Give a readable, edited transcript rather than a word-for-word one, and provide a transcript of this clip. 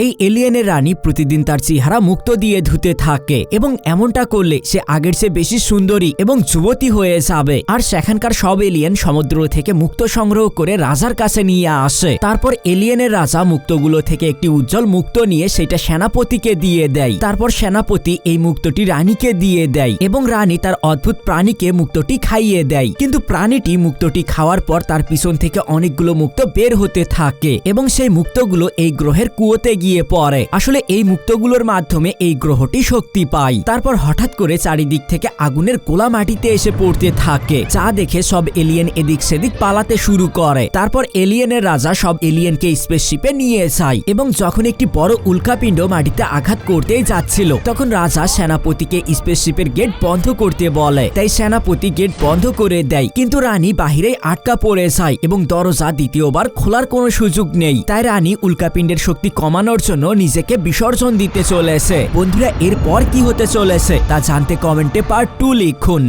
এই এলিয়েনের রানী প্রতিদিন তার চেহারা মুক্ত দিয়ে ধুতে থাকে এবং এমনটা করলে সে আগের চেয়ে বেশি সুন্দরী এবং যুবতী হয়ে যাবে। আর সেখানকার সব এলিয়েন সমুদ্র থেকে মুক্ত সংগ্রহ করে রাজার কাছে নিয়ে আসে। তারপর এলিয়েনের রাজা মুক্তগুলো থেকে একটি উজ্জ্বল মুক্ত নিয়ে সেটা সেনাপতিকে দিয়ে দেয়। তারপর সেনাপতি এই মুক্তটি রানীকে দিয়ে দেয় এবং রানী তার অদ্ভুত প্রাণীকে মুক্তটি খাইয়ে দেয়। কিন্তু প্রাণীটি মুক্তটি খাওয়ার পর তার পিছন থেকে অনেকগুলো মুক্ত বের হতে থাকে এবং সেই মুক্তগুলো এই গ্রহের কুয়োতে গিয়ে পড়ে। আসলে এই মুক্তগুলোর মাধ্যমে এই গ্রহটি শক্তি পায়। তারপর হঠাৎ করে চারিদিক থেকে আগুনের গোলা মাটিতে এসে পড়তে থাকে, যা দেখে সব এলিয়েন এদিক সেদিক পালাতে শুরু করে। তারপর এলিয়েনের রাজা সব এলিয়েনকে স্পেসশিপে নিয়ে যায় এবং যখন একটি বড় উল্কাপিণ্ড মাটিতে আঘাত করতেই যাচ্ছিল তখন রাজা সেনাপতিকে স্পেসশিপের গেট বন্ধ করতে বলে। তাই সেনাপতি গেট বন্ধ করে দেয়, কিন্তু রানী বাহিরে আটকা পড়ে যায় এবং দরজা দ্বিতীয়বার খোলার কোনো সুযোগ নেই। তাই রানী উল্কাপিণ্ডের শক্তি কমানোর জন্য নিজেকে বিসর্জন দিতে চলেছে। বন্ধুরা, এরপর কি হতে চলেছে তা জানতে কমেন্টে পার্ট 2 লিখুন।